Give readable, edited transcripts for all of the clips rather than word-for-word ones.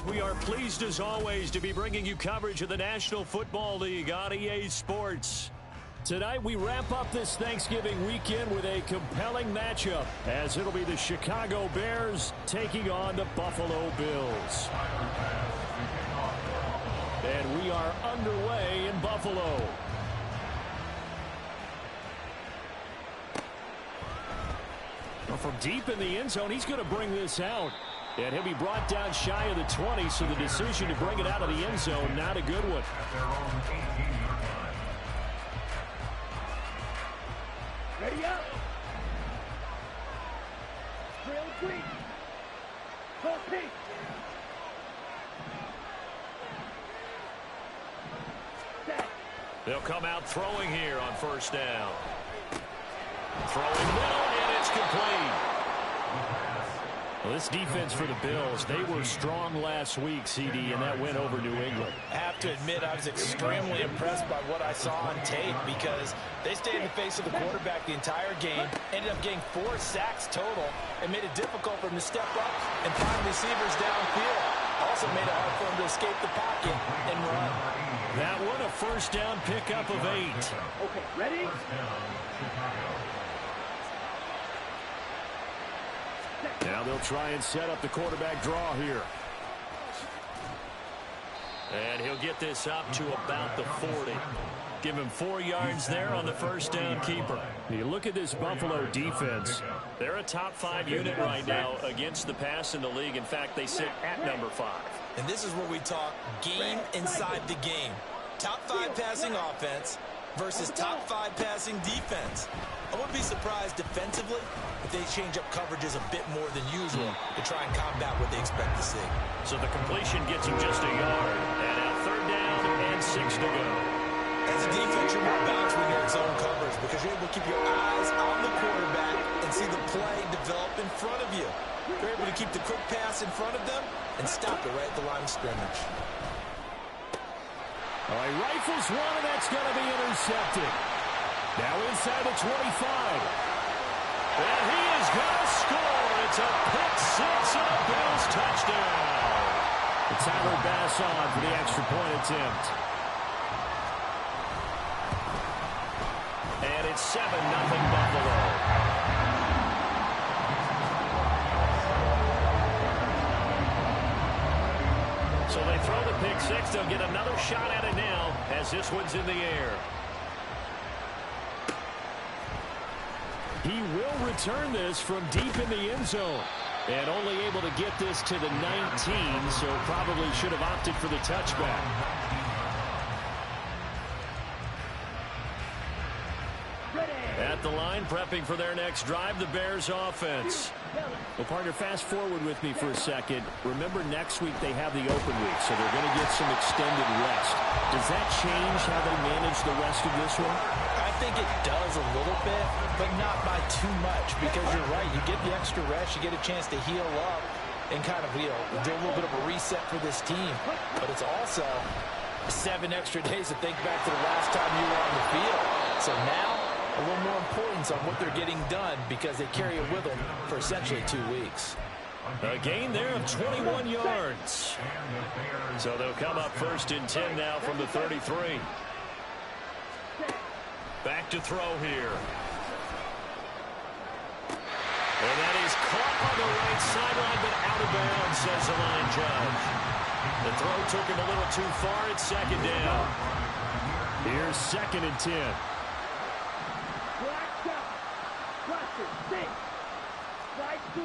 We are pleased as always to be bringing you coverage of the National Football League on EA Sports. Tonight we wrap up this Thanksgiving weekend with a compelling matchup as it'll be the Chicago Bears taking on the Buffalo Bills. And we are underway in Buffalo. Well, from deep in the end zone, he's going to bring this out. And he'll be brought down shy of the 20, so the decision to bring it out of the end zone, not a good one. Ready up. Drill three. Full pitch. Set. They'll come out throwing here on first down. Throwing middle, and it's complete. Well, this defense for the Bills, they were strong last week, CD, and that went over New England. I have to admit, I was extremely impressed by what I saw on tape because they stayed in the face of the quarterback the entire game, ended up getting 4 sacks total, and made it difficult for him to step up and find receivers downfield. Also made it hard for him to escape the pocket and run. That one a first down pickup of 8. Okay, ready? Now they'll try and set up the quarterback draw here. And he'll get this up to about the 40. Give him 4 yards there on the first down keeper. You look at this Buffalo defense. They're a top 5 unit right now against the pass in the league. In fact, they sit at number 5. And this is where we talk game inside the game. Top 5 passing offense versus top 5 passing defense. I wouldn't be surprised defensively if they change up coverages a bit more than usual to try and combat what they expect to see. So the completion gets him just a yard. And now third down and 6 to go. As a defense, you're more balanced when you're in zone coverage because you're able to keep your eyes on the quarterback and see the play develop in front of you. You're able to keep the quick pass in front of them and stop it right at the line of scrimmage. All right, rifles one, and that's going to be intercepted. Now inside the 25. And he is going to score. It's a pick 6 and a Bills touchdown. The Tyler Bass on for the extra point attempt. And it's 7-0 Buffalo. So they throw the pick 6. They'll get another shot at it now as this one's in the air. He will return this from deep in the end zone. And only able to get this to the 19, so probably should have opted for the touchback. At the line, prepping for their next drive, the Bears offense. Well, partner, fast forward with me for a second. Remember, next week they have the open week, so they're going to get some extended rest. Does that change how they manage the rest of this one? I think it does a little bit, but not by too much, because you're right. You get the extra rest, you get a chance to heal up and kind of, do a little bit of a reset for this team. But it's also 7 extra days to think back to the last time you were on the field. So now, a little more importance on what they're getting done because they carry it with them for essentially 2 weeks. A gain there of 21 yards. So they'll come up first and 10 now from the 33. Back to throw here. And that is caught on the right sideline, but out of bounds, says the line judge. The throw took him a little too far. It's second down. Here's 2nd and 10. Black out. Watch it. 6. Slide 2.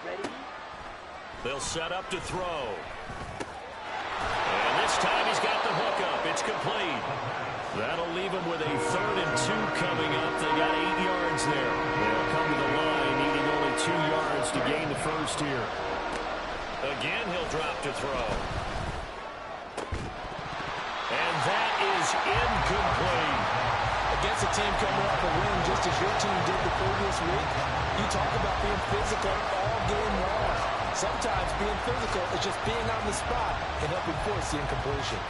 Ready? They'll set up to throw. And this time he's got the hook up. It's complete. That'll leave him with a 3rd and 2 coming up. They got 8 yards there. They'll come to the line, needing only 2 yards to gain the first here. Again, he'll drop to throw. And that is incomplete. Against a team coming off a win just as your team did the previous week, you talk about being physical all game long. Sometimes being physical is just being on the spot and helping force the incompletion.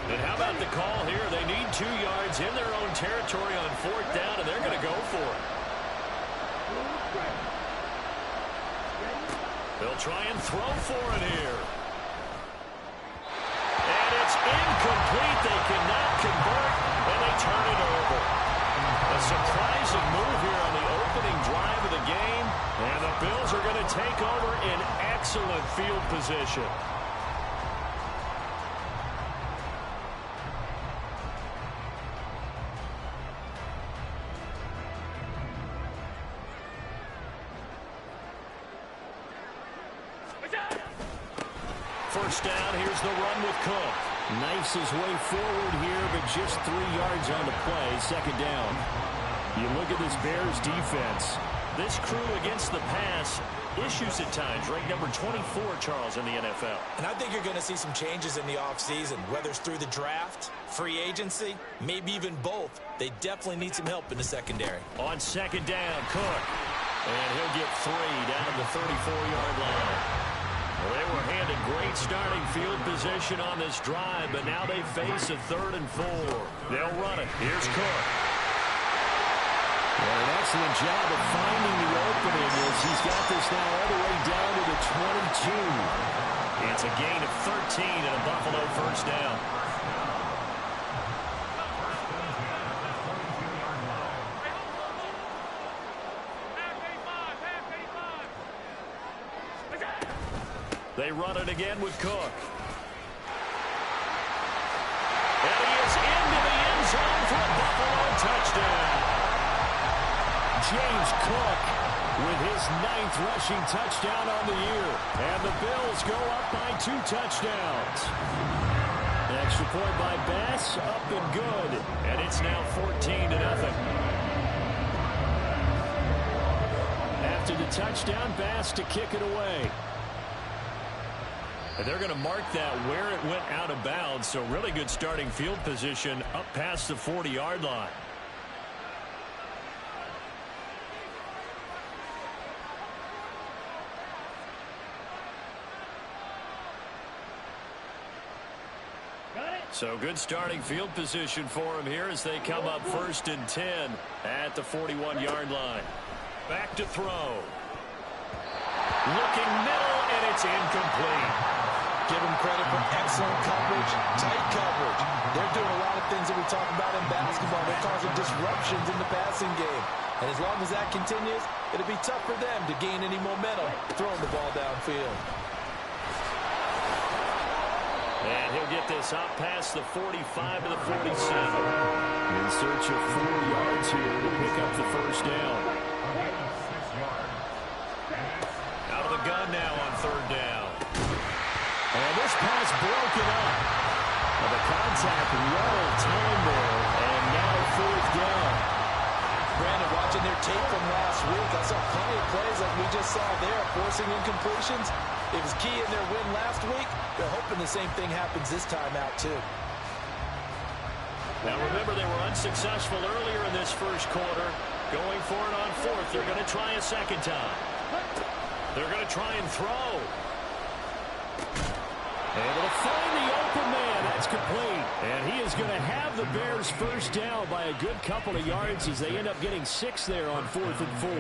And how about the call here? They need 2 yards in their own territory on 4th down, and they're going to go for it. They'll try and throw for it here. And it's incomplete. They cannot convert, and they turn it over. A surprising move here on the opening drive of the game, and the Bills are going to take over in excellent field position. First down, here's the run with Cook. Knifes his way forward here, but just 3 yards on the play, second down. You look at this Bears defense. This crew against the pass, issues at times, ranked number 24, Charles, in the NFL. And I think you're going to see some changes in the offseason, whether it's through the draft, free agency, maybe even both. They definitely need some help in the secondary. On second down, Cook. And he'll get 3 down at the 34-yard line. Well, they were handed great starting field position on this drive, but now they face a 3rd and 4. They'll run it. Here's Cook. Well, an excellent job of finding the opening as he's got this now all the way down to the 22. It's a gain of 13 and a Buffalo first down. They run it again with Cook. And he is into the end zone for a Buffalo touchdown. James Cook with his 9th rushing touchdown on the year. And the Bills go up by 2 touchdowns. An extra point by Bass, up and good. And it's now 14-0. After the touchdown, Bass to kick it away. And they're going to mark that where it went out of bounds, so really good starting field position up past the 40-yard line. So good starting field position for him here as they come up 1st and 10 at the 41-yard line. Back to throw. Looking middle, and it's incomplete. Give them credit for excellent coverage, tight coverage. They're doing a lot of things that we talk about in basketball. They're causing disruptions in the passing game. And as long as that continues, it'll be tough for them to gain any momentum throwing the ball downfield. And he'll get this up past the 45 to the 47. In search of 4 yards here to pick up the first down. Out of the gun now on 3rd down. And this pass broken up. Well, the contact well timed there, and now 4th down. Brandon, watching their tape from last week, I saw plenty of plays like we just saw there, forcing incompletions. It was key in their win last week. They're hoping the same thing happens this time out, too. Now, remember, they were unsuccessful earlier in this first quarter. Going for it on 4th. They're going to try a second time. They're going to try and throw. Able to find the open man. That's complete. And he is going to have the Bears first down by a good couple of yards as they end up getting 6 there on 4th and 4.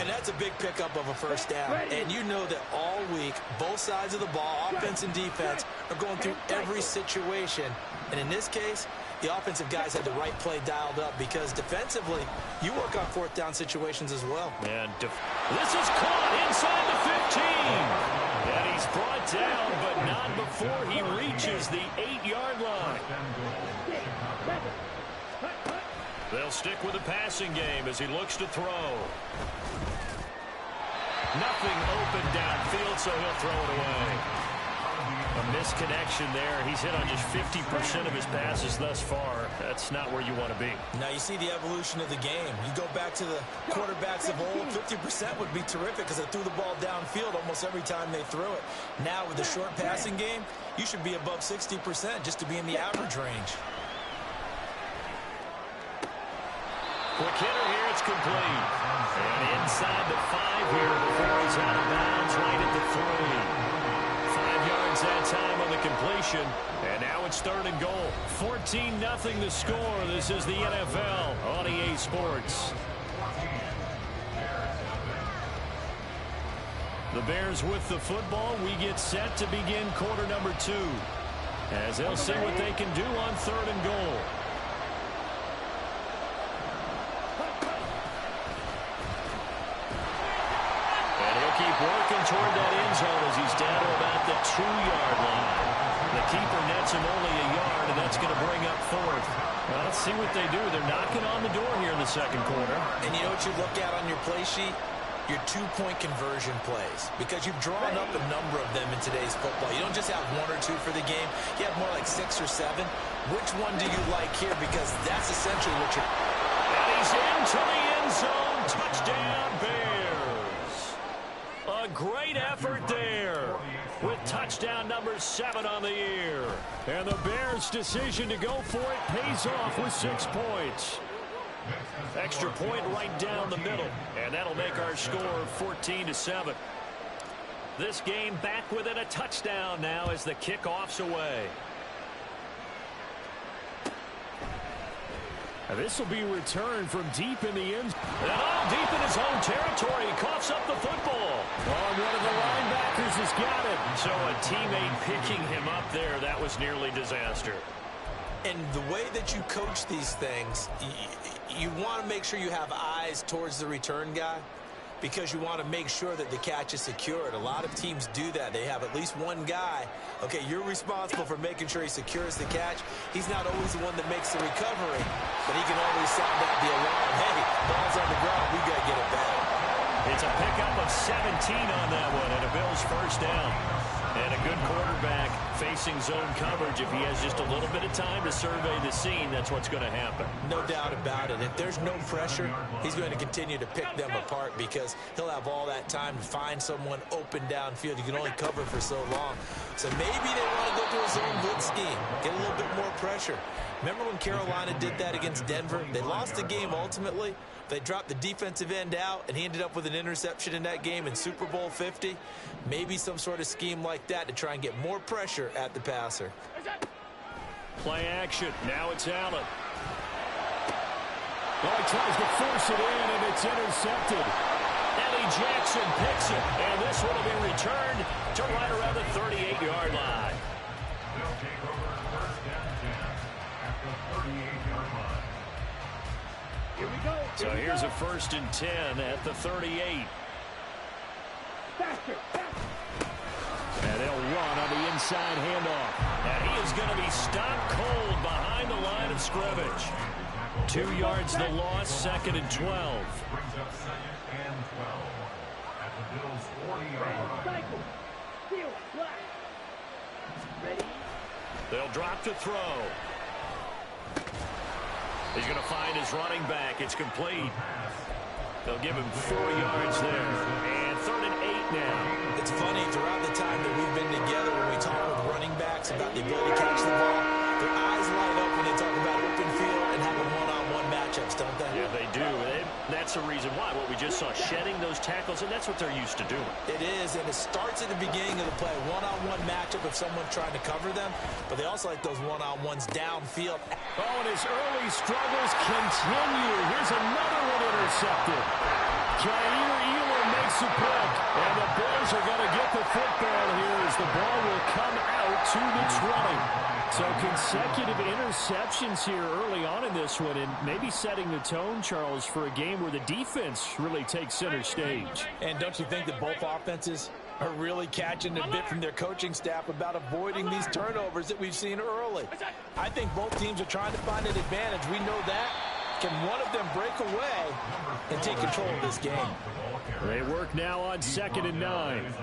And that's a big pickup of a first down. And you know that all week, both sides of the ball, offense and defense, are going through every situation. And in this case, the offensive guys had the right play dialed up because defensively, you work on 4th down situations as well. And this is caught inside the 15. And he's brought down, but not before he reaches the 8-yard line. They'll stick with the passing game as he looks to throw. Nothing open downfield, so he'll throw it away. A misconnection there. He's hit on just 50% of his passes thus far. That's not where you want to be. Now you see the evolution of the game. You go back to the quarterbacks of old, 50% would be terrific because they threw the ball downfield almost every time they threw it. Now with the short passing game, you should be above 60% just to be in the average range. Quick hitter here, it's complete. And inside the 5 here before he's out of bounds right at the 3. 5 yards that time on the completion. And now it's 3rd and goal. 14-0 the score. This is the NFL on EA Sports. The Bears with the football. We get set to begin quarter number 2. As they'll see what they can do on 3rd and goal. And he'll keep working toward that end zone as he's down to about the 2-yard line. The keeper nets him only a yard, and that's going to bring up 4th. Well, let's see what they do. They're knocking on the door here in the 2nd quarter. And you know what you look at on your play sheet? Your 2-point conversion plays, because you've drawn up a number of them in today's football. You don't just have 1 or 2 for the game. You have more like 6 or 7. Which one do you like here? Because that's essentially what you're... And he's into the end zone. Touchdown, Bears. A great effort there with touchdown number 7 on the year. And the Bears' decision to go for it pays off with 6 points. Extra point right down the middle, and that'll make our score 14-7. This game back within a touchdown now as the kickoff's away. This will be returned from deep in the end. And all deep in his own territory. He coughs up the football. Oh, one of the linebackers has got it. So a teammate picking him up there, that was nearly disaster. And the way that you coach these things, you want to make sure you have eyes towards the return guy, because you want to make sure that the catch is secured. A lot of teams do that. They have at least one guy. Okay, you're responsible for making sure he secures the catch. He's not always the one that makes the recovery, but he can always sound out the alarm. Hey, ball's on the ground. We got to get it back. It's a pickup of 17 on that one, and a Bills first down. And a good quarterback facing zone coverage. If he has just a little bit of time to survey the scene, that's what's going to happen. No doubt about it. If there's no pressure, he's going to continue to pick them apart, because he'll have all that time to find someone open downfield. You can only cover for so long. So maybe they want to go to a zone blitz scheme, get a little bit more pressure. Remember when Carolina did that against Denver? They lost the game ultimately. They dropped the defensive end out, and he ended up with an interception in that game in Super Bowl 50. Maybe some sort of scheme like that to try and get more pressure at the passer. Play action. Now it's Allen. Oh, he tries to force it in, and it's intercepted. Eddie Jackson picks it, and this one will be returned to right around the 38-yard line. Here we go. So here's a 1st and 10 at the 38. Faster. And they'll run on the inside handoff. And he is going to be stopped cold behind the line of scrimmage. 2 yards the loss, 2nd and 12. Cycle. Steal. Black. Ready. They'll drop to throw. He's going to find his running back. It's complete. They'll give him 4 yards there. And 3rd and 8 now. It's funny, throughout the time that we've been together, when we talk with running backs about the ability to catch the ball, their eyes light up when they talk about open field and having one-on-one matchups, don't they? Yeah, they do. That's the reason why. What we just saw, shedding those tackles, and that's what they're used to doing. It is, and it starts at the beginning of the play. One-on-one matchup if someone's trying to cover them, but they also like those one-on-ones downfield. Oh, and his early struggles continue. Here's another one intercepted. Jair Elam makes a pick, and the Bears are going to get the football here as the ball will come out to the 20. So consecutive interceptions here early on in this one, and maybe setting the tone, Charles, for a game where the defense really takes center stage. And don't you think that both offenses are really catching a bit from their coaching staff about avoiding these turnovers that we've seen early? I think both teams are trying to find an advantage. We know that. Can one of them break away and take control of this game? They work now on 2nd and 9.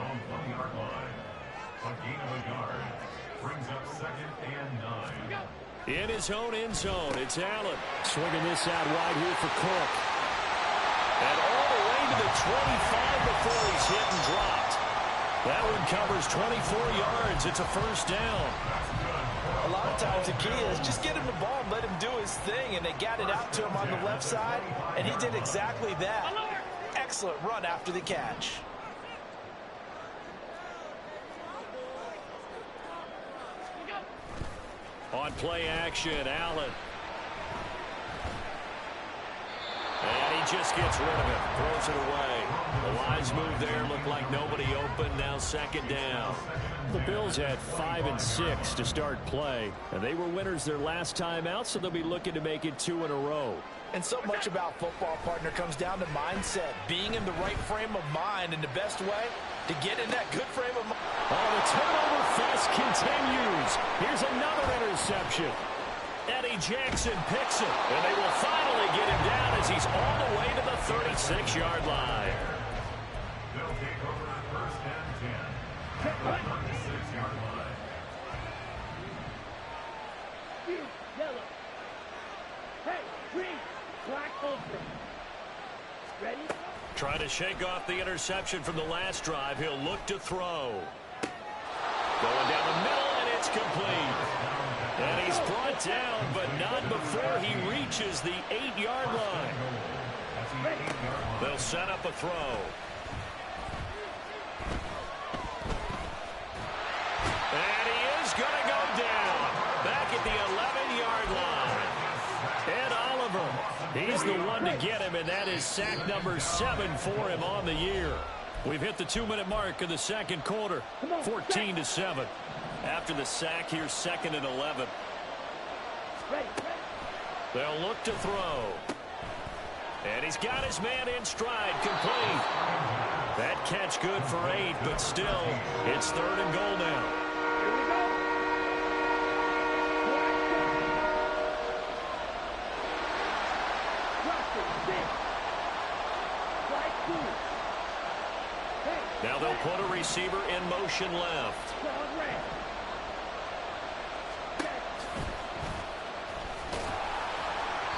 In his own end zone, it's Allen. Swinging this out wide here for Cook. And all the way to the 25 before he's hit and dropped. That one covers 24 yards. It's a 1st down. A lot of times the key is just get him the ball and let him do his thing, and they got it out to him on the left side, and he did exactly that. Excellent run after the catch. On play action, Allen. And he just gets rid of it, throws it away. The lines move there, look like nobody open, now second down. The Bills had 5 and 6 to start play, and they were winners their last time out, so they'll be looking to make it 2 in a row. And so much about football, partner, comes down to mindset, being in the right frame of mind, and the best way to get in that good frame of mind. Oh, the turnover fest continues. Here's another interception. Eddie Jackson picks it, and they will finally get him down as he's all the way to the 36-yard line. They'll take over at first and 10. At the 36-yard line. Yellow. Hey, green. Black open. Ready? Trying to shake off the interception from the last drive. He'll look to throw. Going down the middle, and it's complete. And he's brought down, but not before he reaches the 8-yard line. They'll set up a throw. And he is going to go down. Back at the 11-yard line. Ed Oliver, he's the one to get him, and that is sack number 7 for him on the year. We've hit the 2-minute mark in the second quarter, 14-7. After the sack, here's 2nd and 11. They'll look to throw. And he's got his man in stride, complete. That catch good for 8, but still, it's 3rd and goal now. Here we go. Now they'll put a receiver in motion left.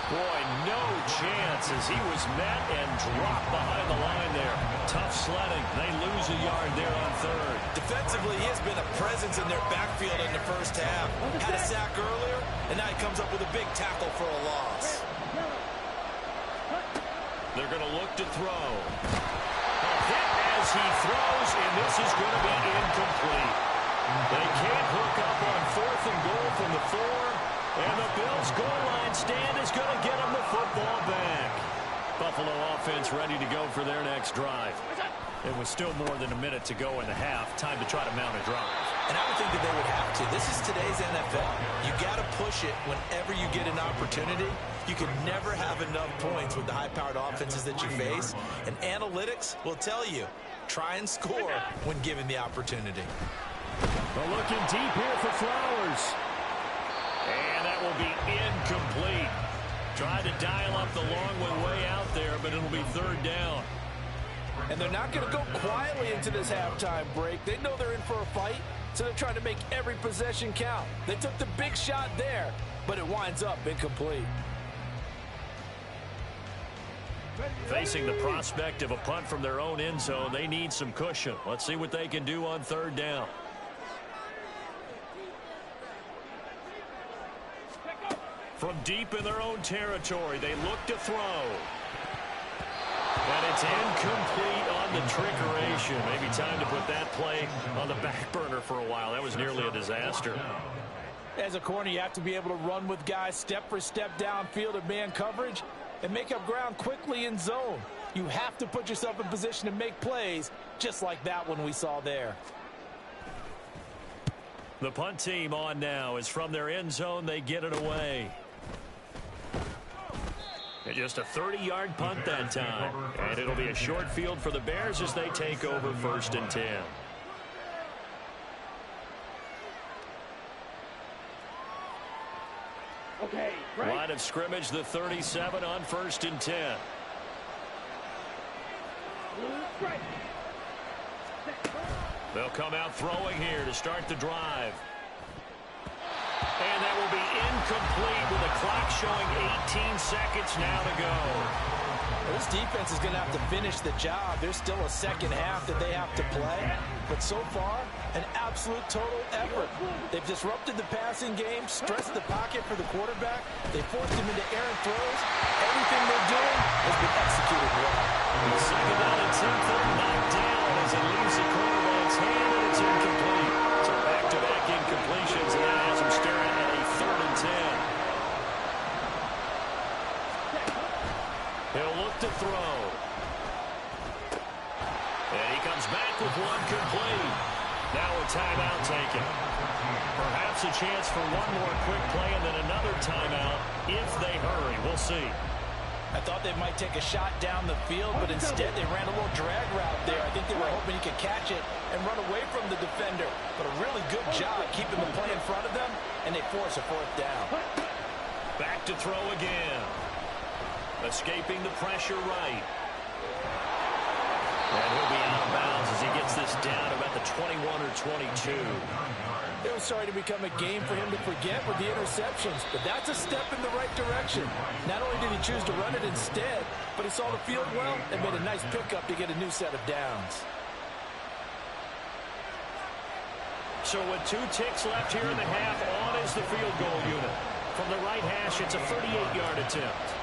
Boy, no chance as he was met and dropped behind the line there. Tough sledding. They lose a yard there on 3rd. Defensively, he has been a presence in their backfield in the first half. Had a sack earlier, and now he comes up with a big tackle for a loss. They're going to look to throw. A hit as he throws, and this is going to be incomplete. They can't hook up on 4th and goal from the 4, and the Bills' goal line stand is going to get them the football back. Buffalo offense ready to go for their next drive. It was still more than a minute to go in the half. Time to try to mount a drive. And I would think that they would have to. This is today's NFL. You got to push it whenever you get an opportunity. You can never have enough points with the high-powered offenses that you face. And analytics will tell you, try and score when given the opportunity. Well, looking deep here for Flowers. And that will be incomplete. Tried to dial up the long one way out there, but it'll be 3rd down. And they're not going to go quietly into this halftime break. They know they're in for a fight, so they're trying to make every possession count. They took the big shot there, but it winds up incomplete. Facing the prospect of a punt from their own end zone, they need some cushion. Let's see what they can do on 3rd down. From deep in their own territory, they look to throw. And it's incomplete on the trickeration. Maybe time to put that play on the back burner for a while. That was nearly a disaster. As a corner, you have to be able to run with guys step for step downfield in man coverage and make up ground quickly in zone. You have to put yourself in position to make plays, just like that one we saw there. The punt team on now is from their end zone. They get it away. And just a 30-yard punt that time. And it'll be a short field for the Bears as they take over 1st and 10. Okay, right. Line of scrimmage, the 37 on 1st and 10. Right. They'll come out throwing here to start the drive. And that will be incomplete with the clock showing 18 seconds now to go. This defense is going to have to finish the job. There's still a second half that they have to play. But so far, an absolute total effort. They've disrupted the passing game, stressed the pocket for the quarterback. They forced him into errant throws. Everything they're doing has been executed well. The 2nd down and 10 knocked down as it leaves the quarterback's hand, and it's incomplete. So back-to-back incompletions, and that has them staring at a 3rd and 10. He'll back to throw. And he comes back with one complete. Now a timeout taken. Perhaps a chance for one more quick play and then another timeout if they hurry. We'll see. I thought they might take a shot down the field, but instead they ran a little drag route there. I think they were hoping he could catch it and run away from the defender. But a really good job keeping the play in front of them, and they force a fourth down. Back to throw again. Escaping the pressure right. And he'll be out of bounds as he gets this down about the 21 or 22. It was starting to become a game for him to forget with the interceptions, but that's a step in the right direction. Not only did he choose to run it instead, but he saw the field well and made a nice pickup to get a new set of downs. So with 2 ticks left here in the half, on is the field goal unit. From the right hash, it's a 38-yard attempt.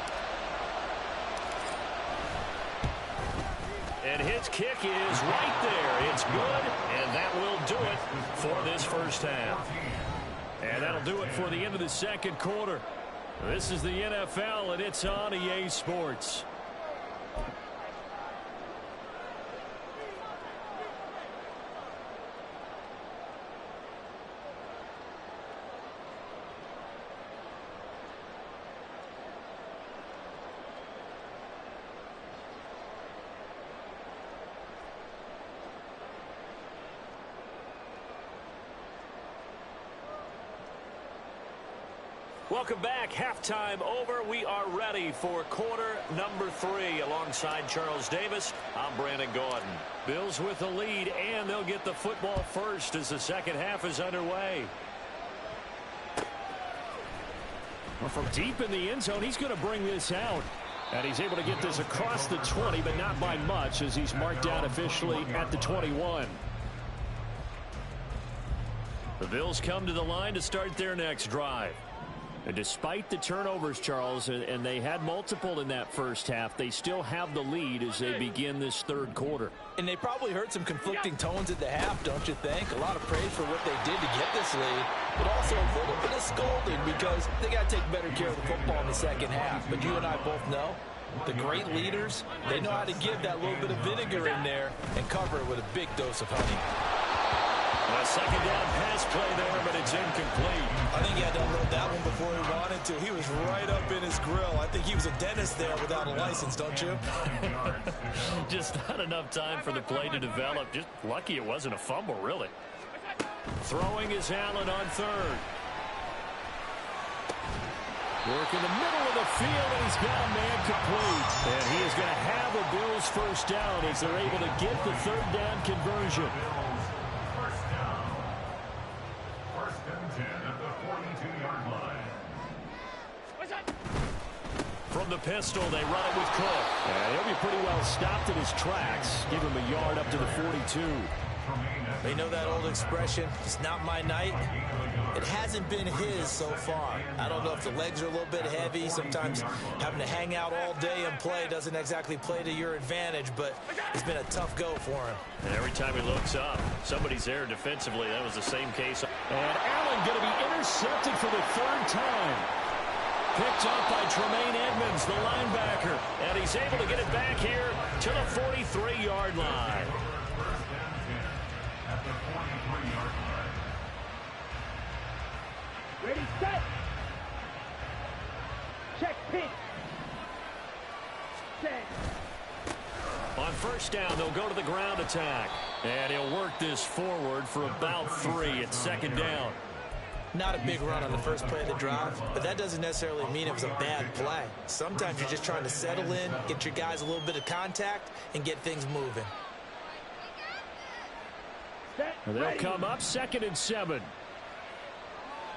And his kick is right there. It's good, and that will do it for this first half. And that'll do it for the end of the second quarter. This is the NFL, and it's on EA Sports. Welcome back. Halftime over. We are ready for quarter number 3. Alongside Charles Davis, I'm Brandon Gordon. Bills with the lead, and they'll get the football first as the second half is underway. Well, from deep in the end zone, he's going to bring this out. And he's able to get this across the 20, but not by much, as he's marked down officially at the 21. The Bills come to the line to start their next drive. And despite the turnovers, Charles, and they had multiple in that first half, they still have the lead as they begin this third quarter. And they probably heard some conflicting tones at the half, don't you think? A lot of praise for what they did to get this lead, but also a little bit of scolding because they got to take better care of the football in the second half. But you and I both know the great leaders, they know how to give that little bit of vinegar in there and cover it with a big dose of honey. A second down pass play there, but it's incomplete. I think he had to unload that one before he wanted to. He was right up in his grill. I think he was a dentist there without a license, don't you? Just not enough time for the play to develop. Just lucky it wasn't a fumble, really. Throwing is Allen on third. Work in the middle of the field, and he's got a man complete. And he is going to have a Bills first down as they're able to get the third down conversion. From the pistol, they run it with Cook. And he'll be pretty well stopped in his tracks. Give him a yard up to the 42. They know that old expression, it's not my night. It hasn't been his so far. I don't know if the legs are a little bit heavy. Sometimes having to hang out all day and play doesn't exactly play to your advantage, but it's been a tough go for him. And every time he looks up, somebody's there defensively. That was the same case. And Allen going to be intercepted for the third time. Picked up by Tremaine Edmonds, the linebacker. And he's able to get it back here to the 43-yard line. Ready, set. Check pitch. Set. On first down, they'll go to the ground attack. And he'll work this forward for about 3 at second down. Not a big run on the first play of the drive, but that doesn't necessarily mean it was a bad play. Sometimes you're just trying to settle in, get your guys a little bit of contact, and get things moving. Set. And they'll Ready. come up 2nd and 7.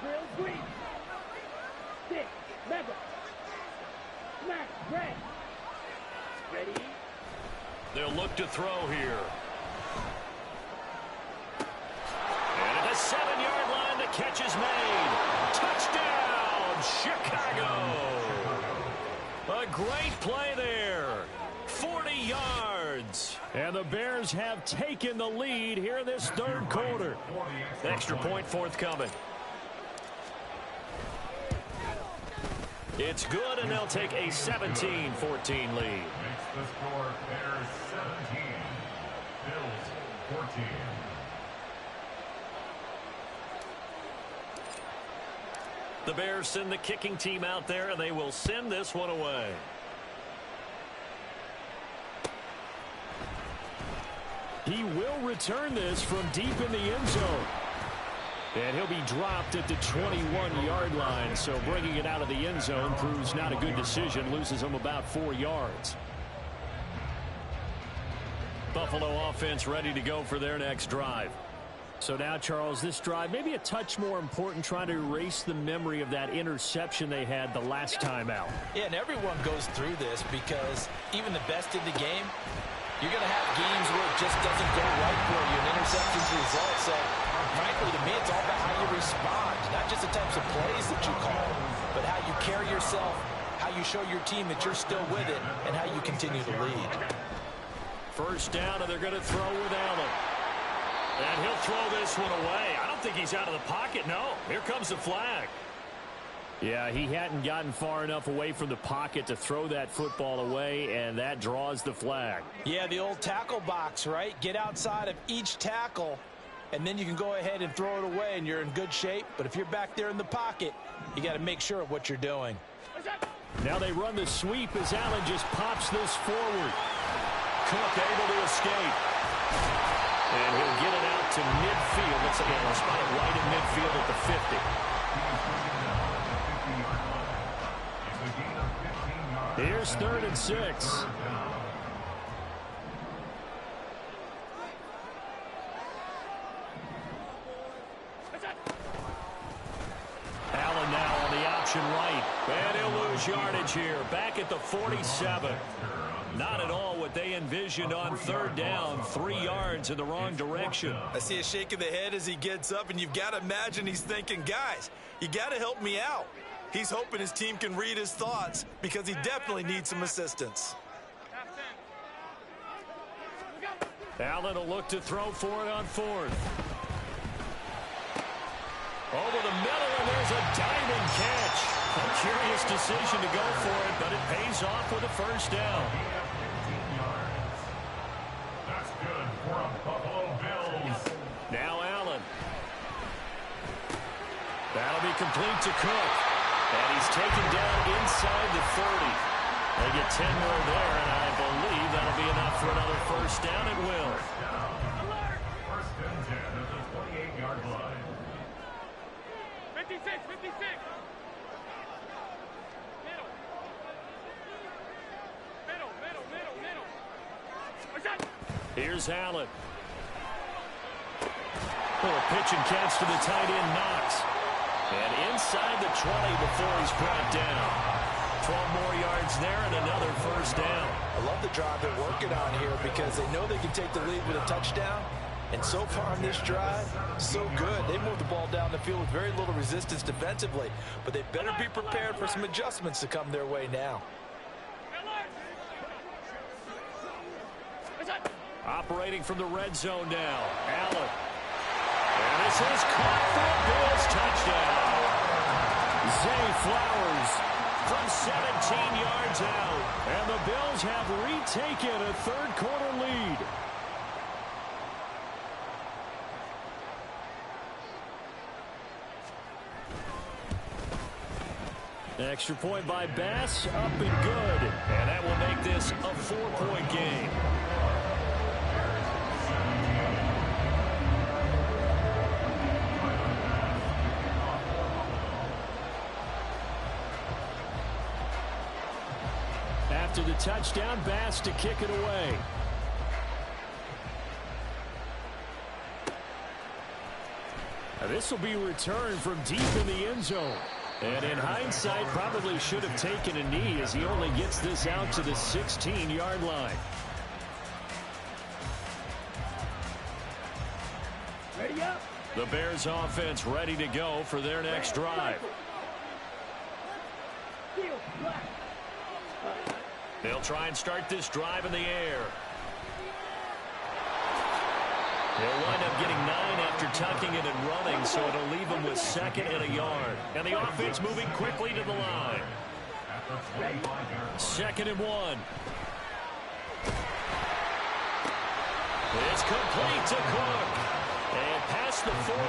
Drill green. 6. Mega. Smack. Red. Ready. They'll look to throw here. And at the 7-yard line, the catch is made. Touchdown, Chicago. A great play there. 40 yards. And the Bears have taken the lead here in this third quarter. Extra point forthcoming. It's good, and they'll take a 17-14 lead. Makes the score Bears 17, Bills 14. The Bears send the kicking team out there, and they will send this one away. He will return this from deep in the end zone. And he'll be dropped at the 21-yard line, so bringing it out of the end zone proves not a good decision, loses him about 4 yards. Buffalo offense ready to go for their next drive. So now, Charles, this drive maybe a touch more important, trying to erase the memory of that interception they had the last time out. Yeah, and everyone goes through this because even the best in the game, you're going to have games where it just doesn't go right for you, and interceptions result. So, frankly, to me, it's all about how you respond, not just the types of plays that you call, but how you carry yourself, how you show your team that you're still with it, and how you continue to lead. First down, and they're going to throw with Allen. And he'll throw this one away. I don't think he's out of the pocket, no. Here comes the flag. Yeah, he hadn't gotten far enough away from the pocket to throw that football away, and that draws the flag. Yeah, the old tackle box, right? Get outside of each tackle, and then you can go ahead and throw it away, and you're in good shape. But if you're back there in the pocket, you got to make sure of what you're doing. Now they run the sweep as Allen just pops this forward. Cook able to escape. And he'll get it out to midfield. Looks like he'll spot it right in midfield at the 50. Here's 3rd and 6. Allen now on the option right. And he'll lose yardage here. Back at the 47. Not at all what they envisioned on 3rd down. 3 yards in the wrong direction. I see a shake of the head as he gets up, and you've got to imagine he's thinking, guys, you got to help me out. He's hoping his team can read his thoughts because he definitely needs some assistance. Allen will look to throw for it on 4th. Over the middle, and there's a diamond catch. A curious decision to go for it, but it pays off with a first down. That's good for a Buffalo Bills. Now Allen. That'll be complete to Cook. And he's taken down inside the 30. They get 10 more there, and I believe that'll be enough for another first down. It will. First and 10 at the 28-yard line. 56, 56. Here's Allen. Little pitch and catch to the tight end, Knox. And inside the 20 before he's brought down. 12 more yards there and another first down. I love the drive they're working on here because they know they can take the lead with a touchdown. And so far on this drive, so good. They moved the ball down the field with very little resistance defensively. But they better be prepared for some adjustments to come their way now. Operating from the red zone now. Allen. And this is caught for a Bills touchdown. Zay Flowers from 17 yards out. And the Bills have retaken a third-quarter lead. Extra point by Bass, up and good. And that will make this a 4-point game. After the touchdown, Bass to kick it away. Now this will be returned from deep in the end zone. And in hindsight, probably should have taken a knee as he only gets this out to the 16-yard line. Ready up. The Bears offense ready to go for their next drive. They'll try and start this drive in the air. They'll wind up getting 9 after tucking it and running, so it'll leave them with 2nd and a yard. And the offense moving quickly to the line. Second and 1. It's complete to Cook. And past the 40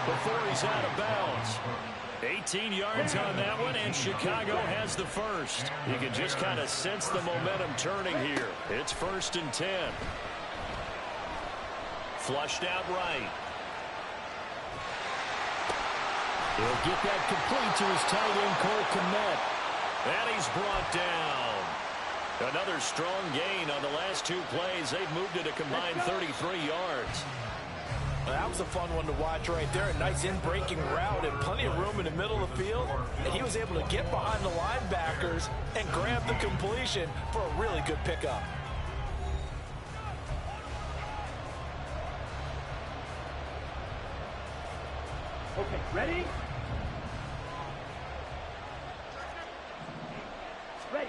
before he's out of bounds. 18 yards on that one, and Chicago has the first. You can just kind of sense the momentum turning here. It's 1st and 10. Flushed out right. He'll get that complete to his tight end, Cole Kmet. And he's brought down. Another strong gain on the last 2 plays. They've moved it a combined 33 yards. Well, that was a fun one to watch right there. A nice in-breaking route and plenty of room in the middle of the field. And he was able to get behind the linebackers and grab the completion for a really good pickup. Okay, ready?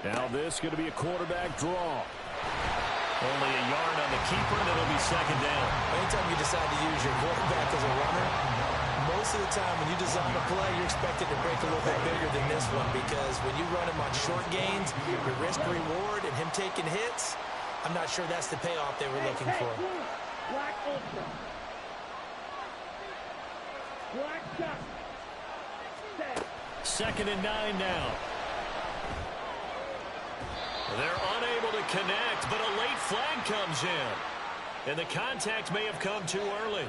Now this is going to be a quarterback draw. Only a yard on the keeper, and it'll be 2nd down. Anytime you decide to use your quarterback as a runner, most of the time when you design a play, you're expected to break a little bit bigger than this one, because when you run him on short gains, your risk-reward and him taking hits, I'm not sure that's the payoff they were looking for. Black ultra. Black shot. 2nd and 9 now. They're unable to connect, but a late flag comes in. And the contact may have come too early.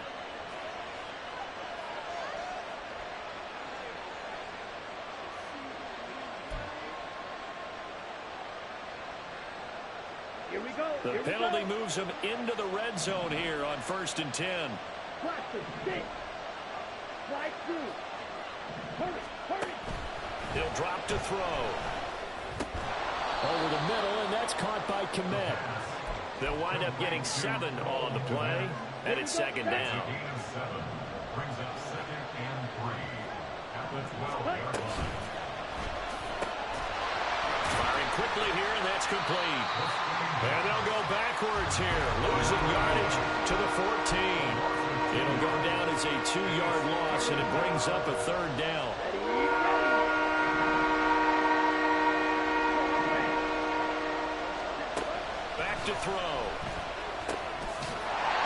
Here we go. The penalty moves him into the red zone here on 1st and 10. Practice 6. Slide through. Hurry. He'll drop to throw. Over the middle, and that's caught by Kmet. They'll wind up getting 7 on the play, and it's 2nd down. Brings up 2nd and 3 at the 12-yard line. Firing quickly here, and that's complete. And they'll go backwards here, losing yardage to the 14. It'll go down as a 2-yard loss, and it brings up a 3rd down. To throw.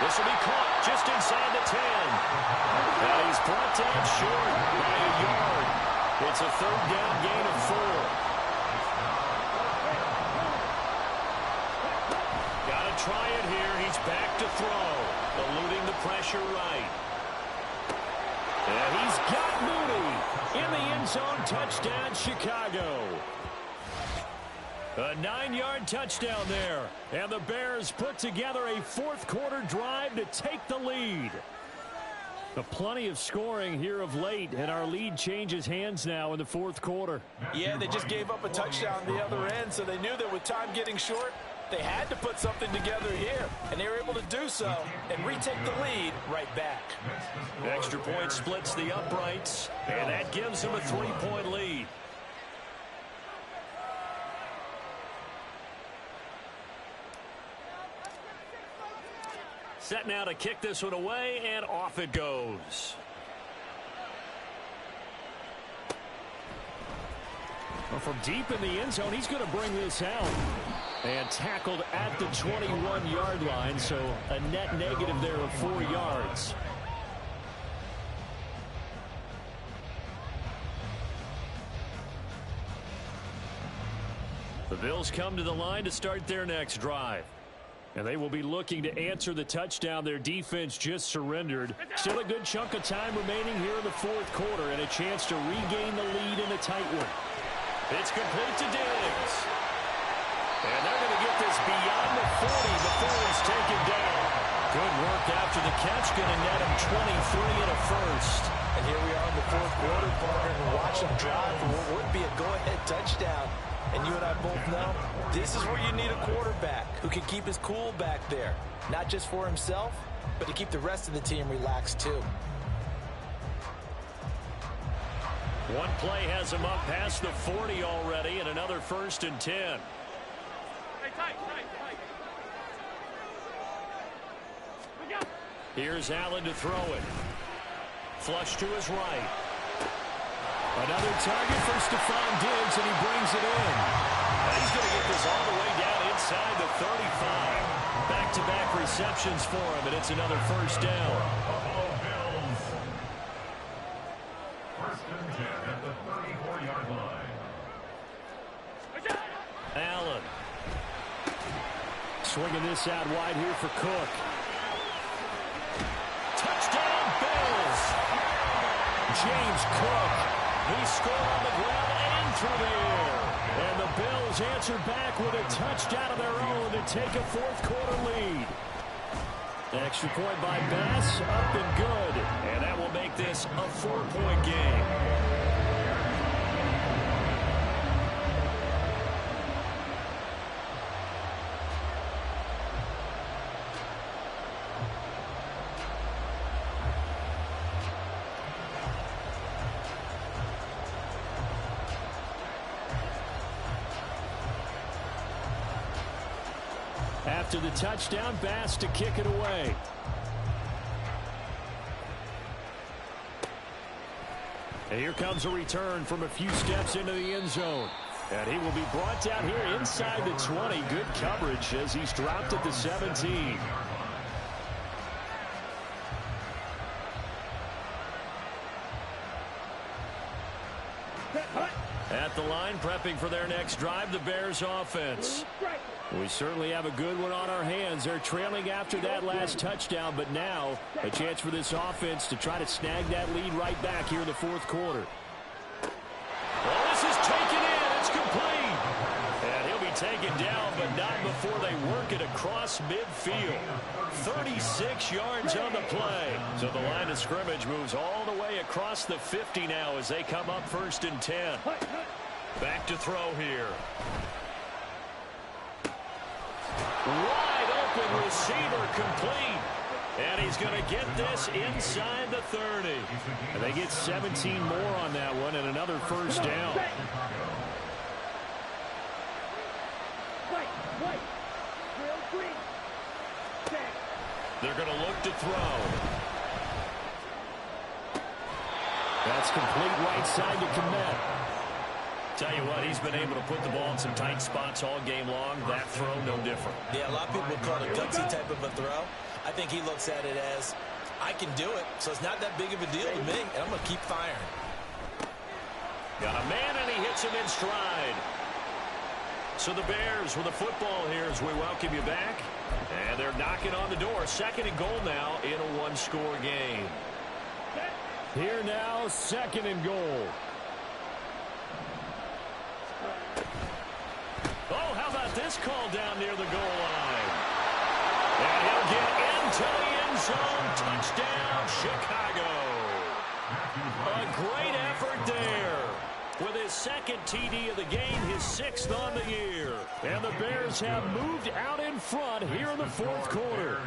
This will be caught just inside the 10. And he's brought down short by a yard. It's a 3rd down gain of 4. Got to try it here. He's back to throw. Eluding the pressure right. And he's got Mooney in the end zone. Touchdown, Chicago. A 9-yard touchdown there. And the Bears put together a 4th quarter drive to take the lead. Plenty of scoring here of late, and our lead changes hands now in the 4th quarter. Yeah, they just gave up a touchdown on the other end, so they knew that with time getting short, they had to put something together here, and they were able to do so and retake the lead right back. Extra point splits the uprights, and that gives them a 3-point lead. Set now to kick this one away, and off it goes. Well, from deep in the end zone, he's going to bring this out. And tackled at the 21-yard line, so a net negative there of 4 yards. The Bills come to the line to start their next drive. And they will be looking to answer the touchdown their defense just surrendered. Still a good chunk of time remaining here in the 4th quarter, and a chance to regain the lead in a tight one. It's complete to Diggs. And they're going to get this beyond the 40 before it's taken down. Good work after the catch, going to net him 23 and a first. And here we are in the 4th quarter, partner, and watch him drive for what would be a go-ahead touchdown. And you and I both know this is where you need a quarterback who can keep his cool back there. Not just for himself, but to keep the rest of the team relaxed too. One play has him up past the 40 already, and another 1st and 10. Here's Allen to throw it. Flush to his right. Another target for Stephon Diggs, and he brings it in. And he's going to get this all the way down inside the 35. Back-to-back receptions for him, and it's another first down. Buffalo Bills. First and 10 at the 34-yard line. Allen. Swinging this out wide here for Cook. Touchdown, Bills. James Cook. He scored on the ground and through the air. And the Bills answer back with a touchdown of their own to take a fourth-quarter lead. Extra point by Bass, up and good. And that will make this a 4-point game. After the touchdown, Bass to kick it away. And here comes a return from a few steps into the end zone. And he will be brought down here inside the 20. Good coverage as he's dropped at the 17. At the line, prepping for their next drive, the Bears offense. We certainly have a good one on our hands. They're trailing after that last touchdown, but now a chance for this offense to try to snag that lead right back here in the fourth quarter. Well, this is taken in. It's complete. And he'll be taken down, but not before they work it across midfield. 36 yards on the play. So the line of scrimmage moves all the way across the 50 now as they come up first and 10. Back to throw here. Wide open receiver complete. And he's going to get this inside the 30. And they get 17 more on that one and another first down. They're going to look to throw. That's complete right side to Kmet. Tell you what, he's been able to put the ball in some tight spots all game long. That throw, no different. Yeah, a lot of people would call it a gutsy type of a throw. I think he looks at it as, I can do it, so it's not that big of a deal to me, and I'm going to keep firing. Got a man, and he hits him in stride. So the Bears with the football here as we welcome you back. And they're knocking on the door. Second and goal now in a one-score game. Here now, second and goal. Oh, how about this call down near the goal line? And he'll get into the end zone. Touchdown, Chicago. A great effort there. With his second TD of the game, his 6th on the year. And the Bears have moved out in front here in the fourth quarter.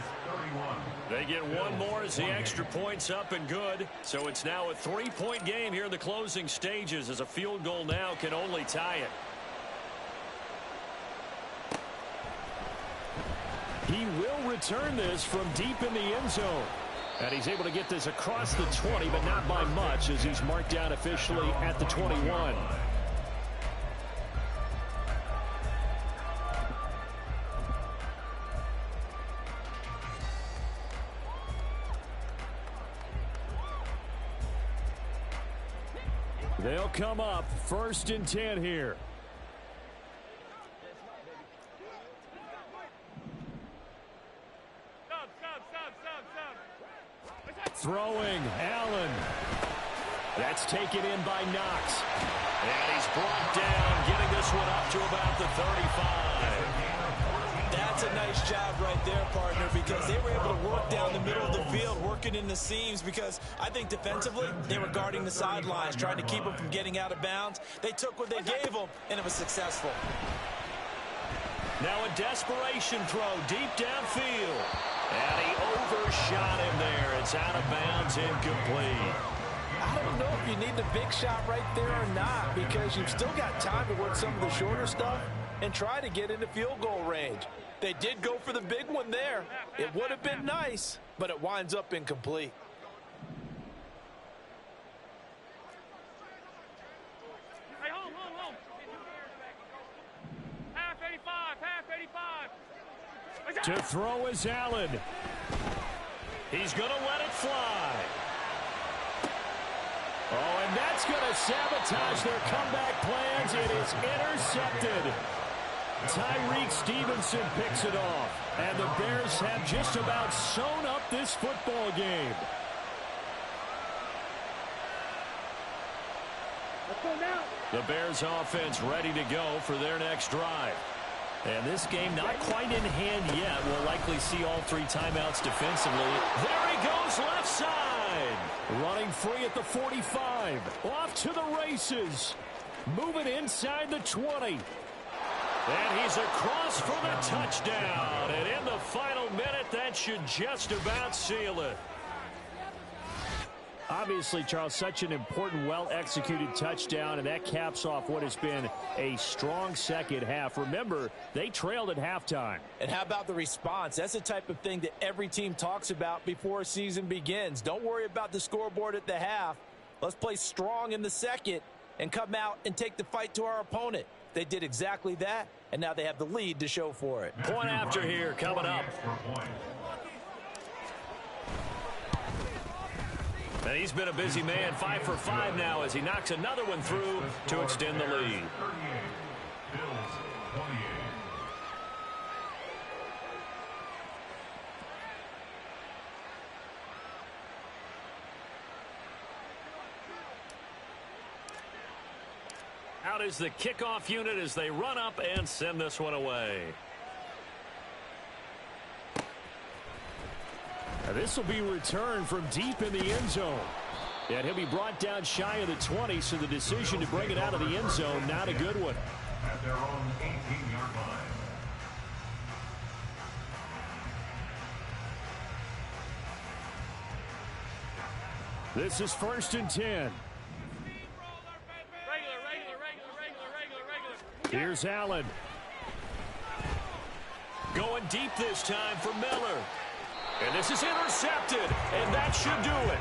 They get one more as the extra point's up and good. So it's now a 3-point game here in the closing stages as a field goal now can only tie it. He will return this from deep in the end zone. And he's able to get this across the 20, but not by much as he's marked down officially at the 21. They'll come up first and 10 here. Throwing, Allen. That's taken in by Knox. And he's brought down, getting this one up to about the 35. That's a nice job right there, partner, because they were able to work down the middle of the field, working in the seams, because I think defensively, they were guarding the sidelines, trying to keep them from getting out of bounds. They took what they gave them, and it was successful. Now a desperation throw deep downfield. And he overshot him there. It's out of bounds, incomplete. I don't know if you need the big shot right there or not, because you've still got time to work some of the shorter stuff and try to get into field goal range. They did go for the big one there. It would have been nice, but it winds up incomplete. To throw is Allen. He's going to let it fly. Oh, and that's going to sabotage their comeback plans. It is intercepted. Tyreek Stevenson picks it off. And the Bears have just about sewn up this football game. Let's go now. The Bears offense ready to go for their next drive. And this game not quite in hand yet. We'll likely see all three timeouts defensively. There he goes left side. Running free at the 45. Off to the races. Moving inside the 20. And he's across for the touchdown. And in the final minute, that should just about seal it. Obviously, Charles, such an important, well-executed touchdown, and that caps off what has been a strong second half. Remember, they trailed at halftime. And how about the response? That's the type of thing that every team talks about before a season begins. Don't worry about the scoreboard at the half. Let's play strong in the second and come out and take the fight to our opponent. They did exactly that, and now they have the lead to show for it. Point after here coming up. And he's been a busy man, 5 for 5 now as he knocks another one through to extend the lead. Out is the kickoff unit as they run up and send this one away. This will be returned from deep in the end zone. And he'll be brought down shy of the 20, so the decision to bring it out of the end zone, not a good one. At their own 18-yard line. This is 1st and 10. Here's Allen. Going deep this time for Miller. And this is intercepted, and that should do it.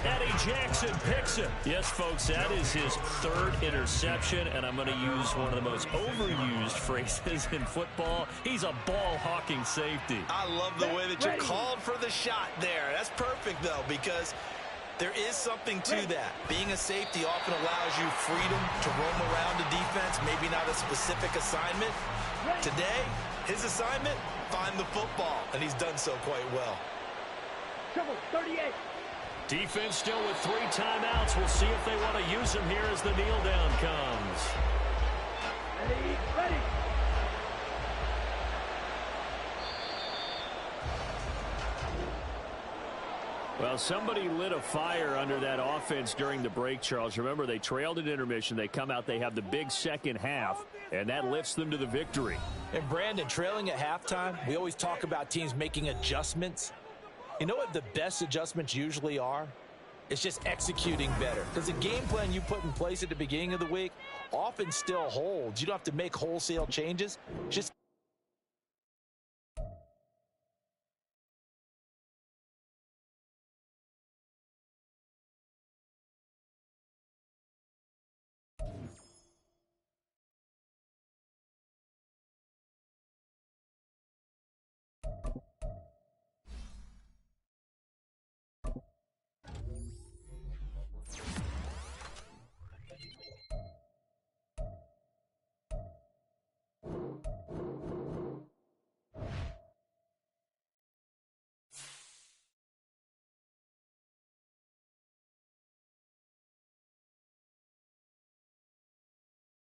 Eddie Jackson picks it. Yes, folks, that is his 3rd interception, and I'm going to use one of the most overused phrases in football. He's a ball-hawking safety. I love the way that you called for the shot there. That's perfect, though, because there is something to that. Being a safety often allows you freedom to roam around the defense, maybe not a specific assignment. Today, his assignment, find the football, and he's done so quite well. Triple 38. Defense still with 3 timeouts. We'll see if they want to use them here as the kneel down comes. Ready. Well, somebody lit a fire under that offense during the break, Charles. Remember, they trailed at intermission. They come out, they have the big second half, and that lifts them to the victory. And, Brandon, trailing at halftime, we always talk about teams making adjustments. You know what the best adjustments usually are? It's just executing better. Because the game plan you put in place at the beginning of the week often still holds. You don't have to make wholesale changes. Just